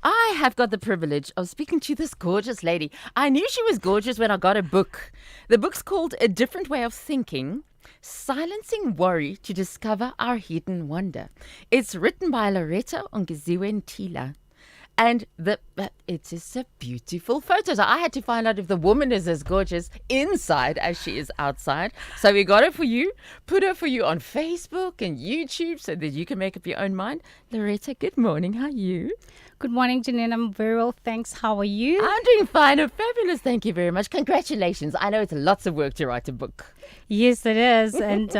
I have got the privilege of speaking to this gorgeous lady. I knew she was gorgeous when I got a book. The book's called A Different Way of Thinking, Silencing Worry to Discover Our Hidden Wonder. It's written by Loretta, Ongeziwe, Ntila. And it is a beautiful photo. So I had to find out if the woman is as gorgeous inside as she is outside. So we got it for you, put her for you on Facebook and YouTube so that you can make up your own mind. Loretta, good morning. How are you? Good morning, Janine. I'm very well, thanks. How are you? I'm doing fine. I'm fabulous. Thank you very much. Congratulations. I know it's lots of work to write a book. Yes, it is. And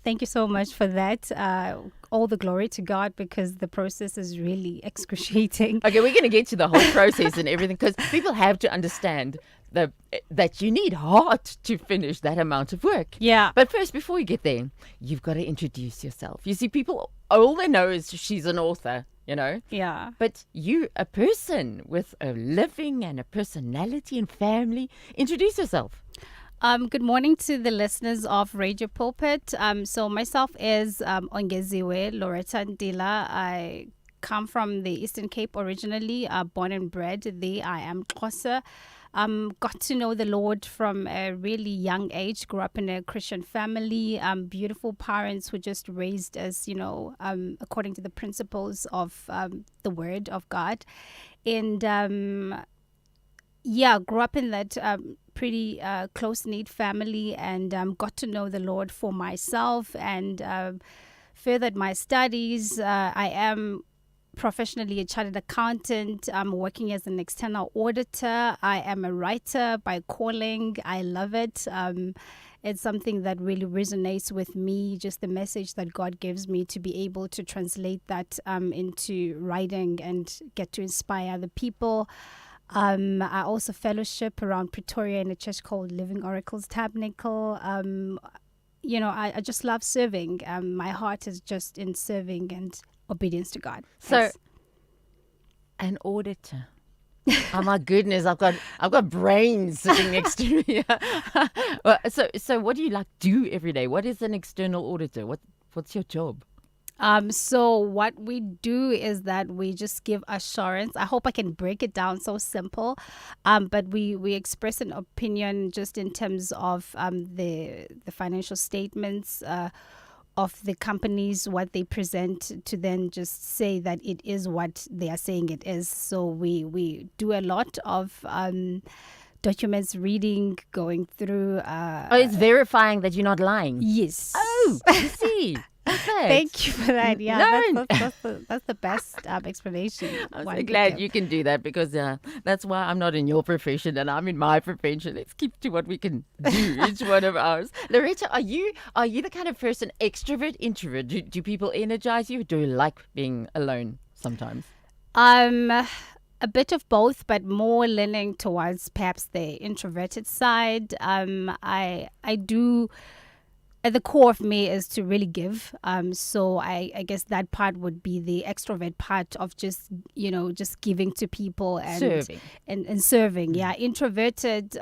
thank you so much for that. All the glory to God, because the process is really excruciating. Okay, we're going to get to the whole process and everything, because people have to understand that you need heart to finish that amount of work. Yeah. But first, before you get there, you've got to introduce yourself. You see, people, all they know is she's an author, you know? Yeah. But you, a person with a living and a personality and family. Introduce yourself. Good morning to the listeners of Radio Pulpit. So myself is Ongeziwe, Loretta, Ntila. I come from the Eastern Cape originally, born and bred there. I am Xhosa. Got to know the Lord from a really young age. Grew up in a Christian family. Beautiful parents who just raised us, according to the principles of the Word of God. And grew up in that pretty close-knit family, and got to know the Lord for myself, and furthered my studies. I am professionally a chartered accountant. I'm working as an external auditor. I am a writer by calling. I love it. It's something that really resonates with me, just the message that God gives me to be able to translate that into writing and get to inspire other people. I also fellowship around Pretoria in a church called Living Oracles Tabernacle. I just love serving. My heart is just in serving and obedience to God. So, an auditor. Oh my goodness, I've got brains sitting next to me. Well, so what do you do every day? What is an external auditor? What's your job? So what we do is that we just give assurance. I hope I can break it down so simple. But we express an opinion just in terms of the financial statements of the companies, what they present, to then just say that it is what they are saying it is. So we do a lot of documents reading, going through. It's verifying that you're not lying. Yes. Oh, you see. Thank you for that. Yeah, No. that's the best explanation. I'm so glad you can do that, because that's why I'm not in your profession and I'm in my profession. Let's keep to what we can do, each one of ours. Loretta, are you the kind of person, extrovert, introvert? Do people energize you? Or do you like being alone sometimes? A bit of both, but more leaning towards perhaps the introverted side. I do. At the core of me is to really give. So I guess that part would be the extrovert part of just giving to people and Serving. and serving. Yeah, introverted.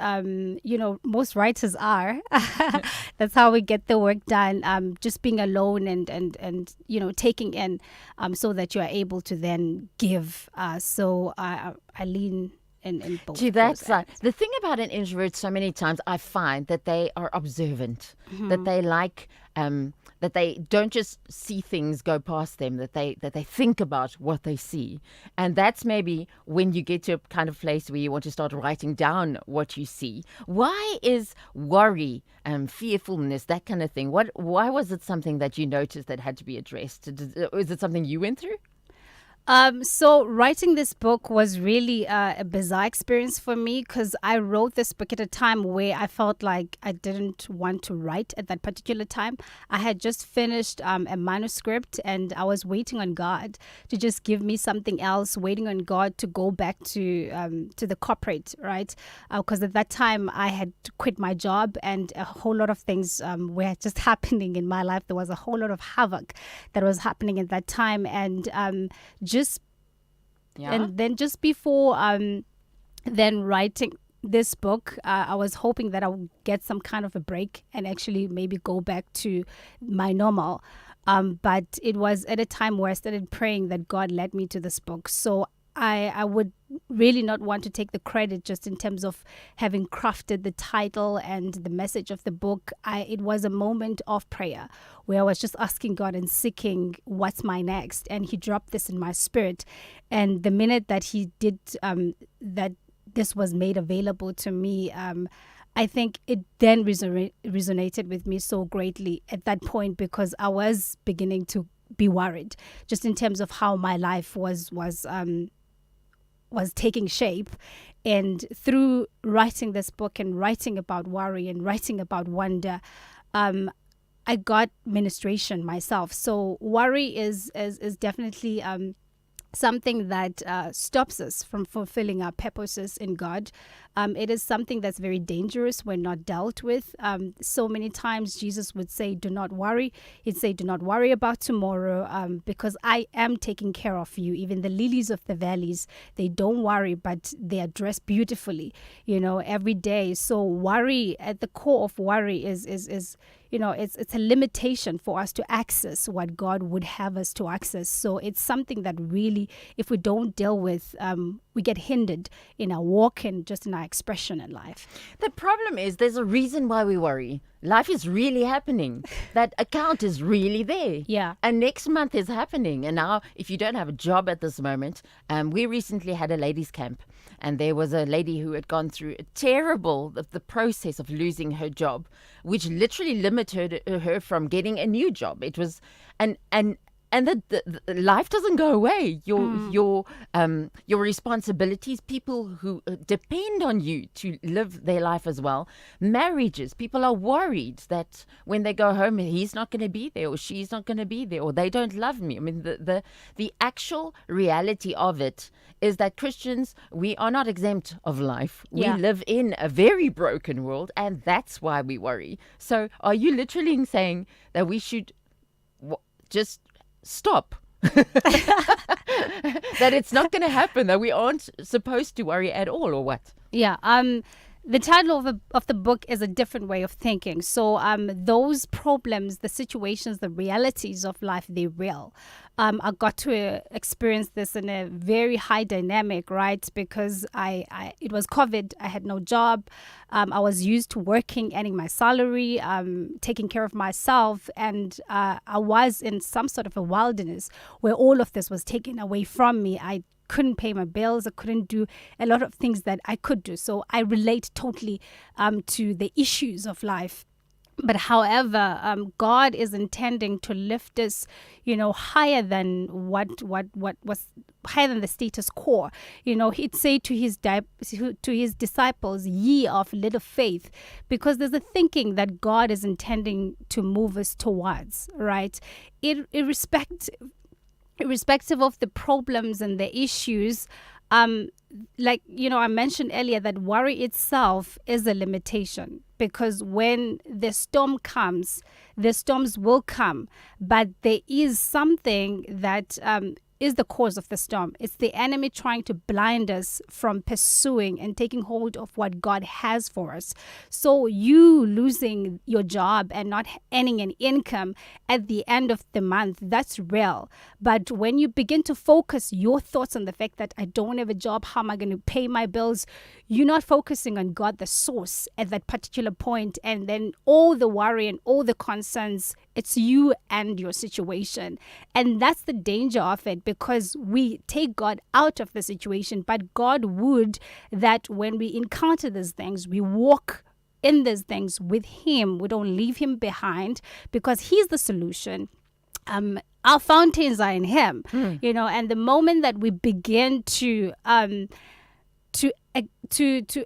Most writers are. That's how we get the work done. Just being alone and taking in, so that you are able to then give. So I lean in both. To that side. The thing about an introvert, so many times I find that they are observant, that they like, that they don't just see things go past them, that they think about what they see. And that's maybe when you get to a kind of place where you want to start writing down what you see. Why is worry, fearfulness, that kind of thing? Why was it something that you noticed that had to be addressed? Is it something you went through? So writing this book was really a bizarre experience for me, because I wrote this book at a time where I felt like I didn't want to write at that particular time. I had just finished a manuscript, and I was waiting on God to just give me something else, waiting on God to go back to the corporate, right? Because at that time I had quit my job, and a whole lot of things were just happening in my life. There was a whole lot of havoc that was happening at that time, and and then just before then writing this book, I was hoping that I would get some kind of a break and actually maybe go back to my normal. But it was at a time where I started praying that God led me to this book. So I would really not want to take the credit just in terms of having crafted the title and the message of the book. It was a moment of prayer where I was just asking God and seeking what's my next. And he dropped this in my spirit. And the minute that he did, that this was made available to me, I think it then resonated with me so greatly at that point, because I was beginning to be worried just in terms of how my life was taking shape. And through writing this book and writing about worry and writing about wonder, I got ministration myself. So worry is definitely something that stops us from fulfilling our purposes in God. It is something that's very dangerous when not dealt with. So many times Jesus would say, do not worry. He'd say, do not worry about tomorrow, because I am taking care of you. Even the lilies of the valleys, they don't worry, but they are dressed beautifully, every day. So worry, at the core of worry is it's a limitation for us to access what God would have us to access. So it's something that really, if we don't deal with, we get hindered in our walk and just in our expression in life. The problem is there's a reason why we worry. Life is really happening. That account is really there. Yeah. And next month is happening. And now, if you don't have a job at this moment, we recently had a ladies' camp. And there was a lady who had gone through the process of losing her job, which literally limited her from getting a new job. It was, and the life doesn't go away. Your responsibilities, people who depend on you to live their life as well. Marriages, people are worried that when they go home, he's not going to be there, or she's not going to be there, or they don't love me. I mean, the actual reality of it is that Christians, we are not exempt of life. Yeah. We live in a very broken world, and that's why we worry. So are you literally saying that we should just stop? That it's not going to happen, that we aren't supposed to worry at all, or what? Yeah. The title of the book is A Different Way of Thinking. So those problems, the situations, the realities of life, they're real. I got to experience this in a very high dynamic, right? Because it was COVID. I had no job. I was used to working, earning my salary, taking care of myself. And I was in some sort of a wilderness where all of this was taken away from me. I couldn't pay my bills. I couldn't do a lot of things that I could do. So I relate totally to the issues of life. But however, God is intending to lift us, higher than what was higher than the status quo. He'd say to his disciples, "Ye of little faith," because there's a thinking that God is intending to move us towards, right? Irrespective of the problems and the issues, I mentioned earlier that worry itself is a limitation, because when the storm comes, the storms will come, but there is something that is the cause of the storm. It's the enemy trying to blind us from pursuing and taking hold of what God has for us. So you losing your job and not earning an income at the end of the month, that's real. But when you begin to focus your thoughts on the fact that I don't have a job, how am I going to pay my bills? You're not focusing on God, the source, at that particular point. And then all the worry and all the concerns, it's you and your situation. And that's the danger of it, because we take God out of the situation, but God would that when we encounter these things, we walk in these things with Him. We don't leave Him behind, because He's the solution. Our fountains are in Him, and the moment that we begin to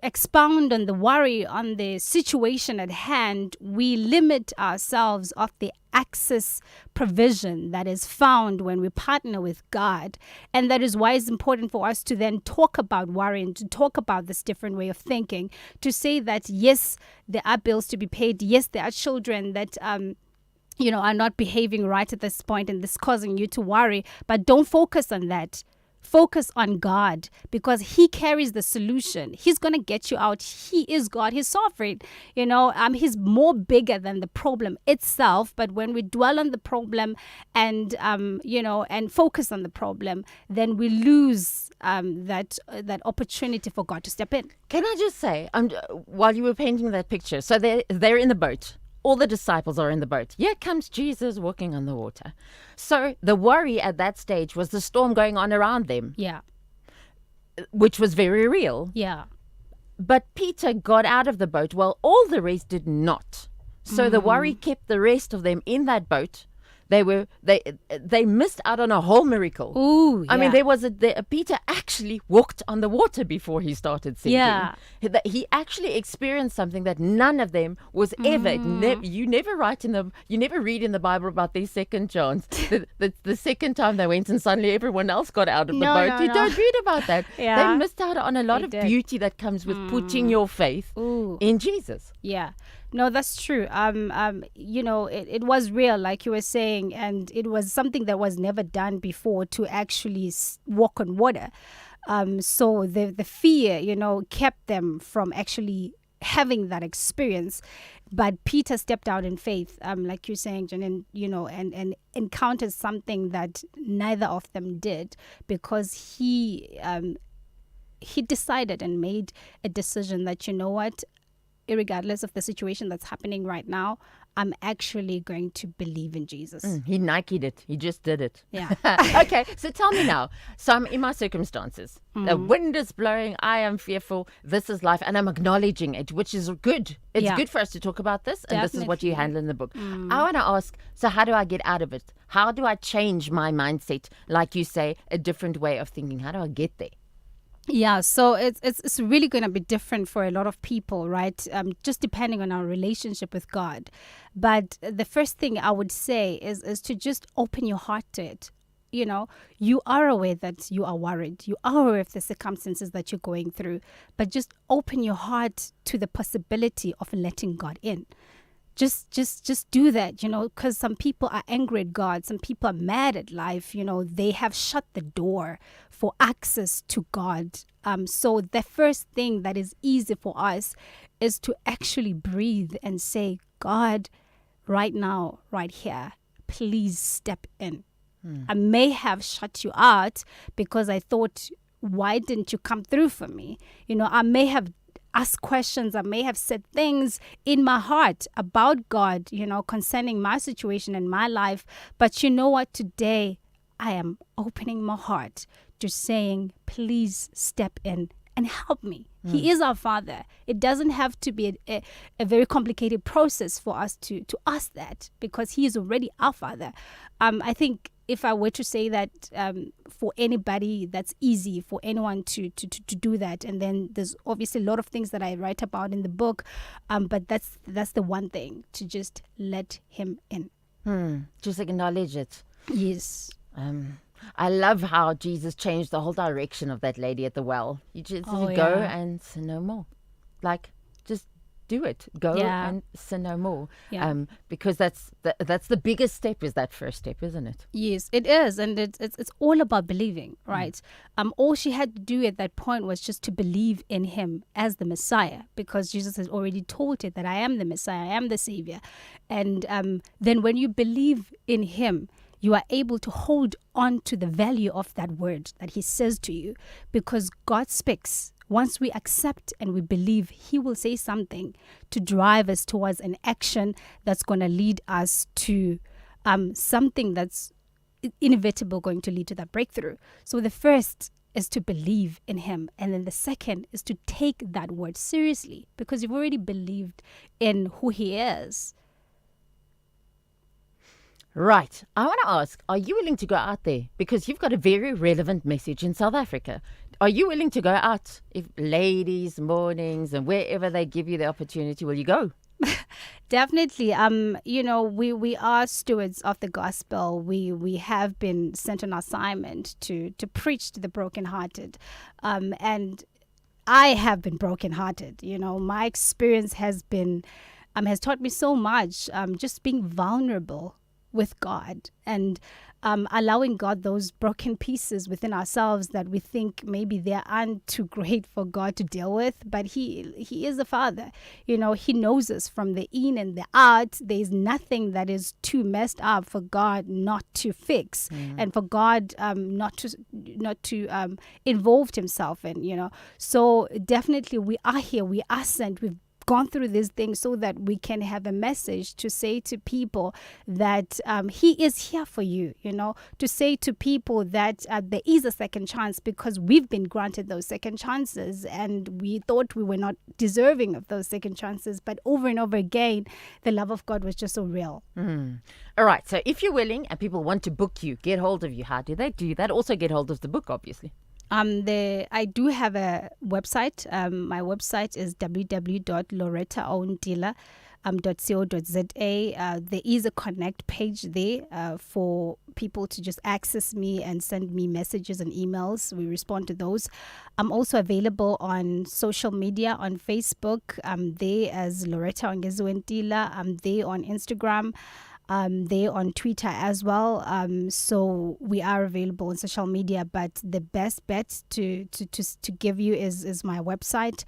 expound on the worry, on the situation at hand, we limit ourselves of the access provision that is found when we partner with God. And that is why it's important for us to then talk about worry and to talk about this different way of thinking, to say that, yes, there are bills to be paid. Yes, there are children that are not behaving right at this point, and this causing you to worry, but don't focus on that. Focus on God, because He carries the solution. He's going to get you out. He is God. He's sovereign. He's more bigger than the problem itself. But when we dwell on the problem and focus on the problem, then we lose that opportunity for God to step in. Can I just say, while you were painting that picture, so they're in the boat. All the disciples are in the boat. Here comes Jesus walking on the water. So the worry at that stage was the storm going on around them. Yeah. Which was very real. Yeah. But Peter got out of the boat while all the rest did not. So the worry kept the rest of them in that boat. They missed out on a whole miracle. Ooh, yeah. I mean, Peter actually walked on the water before he started sinking. Yeah. He actually experienced something that none of them was ever. You never read in the Bible about their second chance. the second time they went and suddenly everyone else got out of the boat. No. You don't read about that. Yeah. They missed out on a lot of beauty that comes with putting your faith in Jesus. Yeah. No, that's true. It was real, like you were saying, and it was something that was never done before, to actually walk on water. So the fear, kept them from actually having that experience. But Peter stepped out in faith, like you're saying, Jen, and encountered something that neither of them did, because he decided and made a decision that, irregardless of the situation that's happening right now, I'm actually going to believe in Jesus. He Nike'd it. He just did it. Yeah. Okay, so tell me now. So I'm in my circumstances. The wind is blowing. I am fearful. This is life. And I'm acknowledging it, which is good. It's good for us to talk about this. And This is what you handle in the book. I want to ask, so how do I get out of it? How do I change my mindset? Like you say, a different way of thinking. How do I get there? Yeah, so it's really going to be different for a lot of people, right? Just depending on our relationship with God. But the first thing I would say is to just open your heart to it. You are aware that you are worried. You are aware of the circumstances that you're going through. But just open your heart to the possibility of letting God in. Just do that, because some people are angry at God. Some people are mad at life. They have shut the door for access to God. So the first thing that is easy for us is to actually breathe and say, God, right now, right here, please step in. I may have shut you out because I thought, why didn't you come through for me? I may have asked questions. I may have said things in my heart about God, concerning my situation and my life. But you know what? Today, I am opening my heart to saying, please step in and help me. He is our Father. It doesn't have to be a very complicated process for us to ask that, because He is already our Father. I think if I were to say that for anybody, that's easy for anyone to do that. And then there's obviously a lot of things that I write about in the book, but that's the one thing, to just let Him in. Just acknowledge it. Yes. I love how Jesus changed the whole direction of that lady at the well. You just go and sin no more. Like, just do it. Go and sin no more. Yeah. Because that's the biggest step, is that first step, isn't it? Yes, it is. And it's all about believing, right? All she had to do at that point was just to believe in Him as the Messiah, because Jesus has already told her that I am the Messiah, I am the Savior. And then when you believe in Him, you are able to hold on to the value of that word that He says to you, because God speaks. Once we accept and we believe, He will say something to drive us towards an action that's going to lead us to something that's inevitable, going to lead to that breakthrough. So the first is to believe in Him. And then the second is to take that word seriously, because you've already believed in who He is. Right. I want to ask, are you willing to go out there? Because you've got a very relevant message in South Africa. Are you willing to go out? If ladies, mornings, and wherever they give you the opportunity, will you go? Definitely. We are stewards of the gospel. We have been sent on assignment to preach to the brokenhearted. And I have been brokenhearted. My experience has taught me so much. Just being vulnerable with God, and allowing God those broken pieces within ourselves that we think maybe they aren't too great for God to deal with. But He is the Father. You know, He knows us from the in and the out. There's nothing that is too messed up for God not to fix, and for God not to involve Himself in. You know, so definitely we are here. We are sent. We've gone through these things so that we can have a message to say to people that He is here for you, you know, to say to people that there is a second chance, because we've been granted those second chances and we thought we were not deserving of those second chances. But over and over again, the love of God was just so real. All right. So if you're willing and people want to book you, get hold of you, how do they do that? Also get hold of the book, obviously. I do have a website. My website is www.lorettaontila.co.za. There is a connect page there for people to just access me and send me messages and emails. We respond to those. I'm also available on social media, on Facebook. I'm there as Loretta Ongeziwe Ntila. I'm there on Instagram. They're on Twitter as well. So we are available on social media, but the best bet to give you is my website.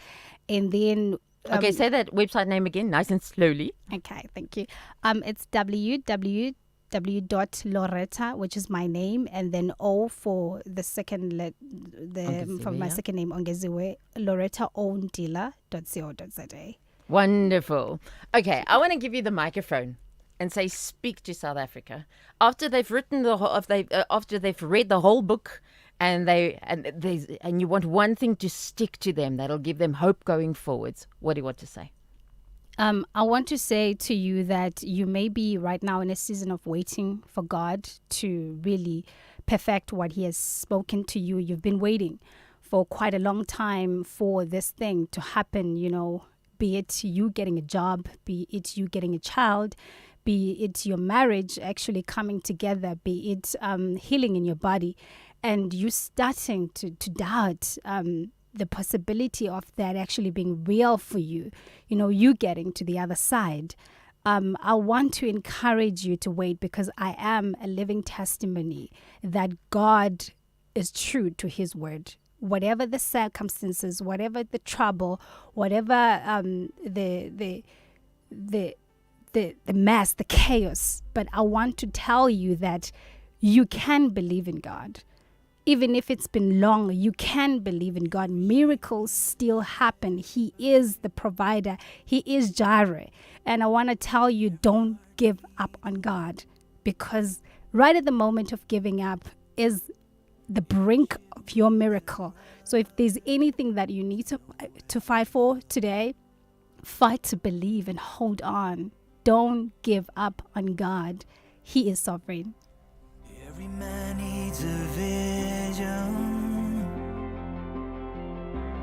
And then Okay, say that website name again, nice and slowly. Okay, thank you. It's www.loretta, which is my name, and then O for the second for my second name, Ongeziwe, lorettaontila.co.za. Wonderful. Okay, I want to give you the microphone and say, speak to South Africa after they've written after they've read the whole book, and you want one thing to stick to them that'll give them hope going forwards. What do you want to say? I want to say to you that you may be right now in a season of waiting for God to really perfect what He has spoken to you. You've been waiting for quite a long time for this thing to happen, you know, be it you getting a job, be it you getting a child, be it your marriage actually coming together, be it healing in your body, and you starting to doubt the possibility of that actually being real for you, you know, you getting to the other side. I want to encourage you to wait, because I am a living testimony that God is true to His word. Whatever the circumstances, whatever the trouble, whatever the mess, the chaos. But I want to tell you that you can believe in God. Even if it's been long, you can believe in God. Miracles still happen. He is the provider. He is Jireh. And I want to tell you, don't give up on God, because right at the moment of giving up is the brink of your miracle. So if there's anything that you need to fight for today, fight to believe and hold on. Don't give up on God. He is sovereign. Every man needs a vision.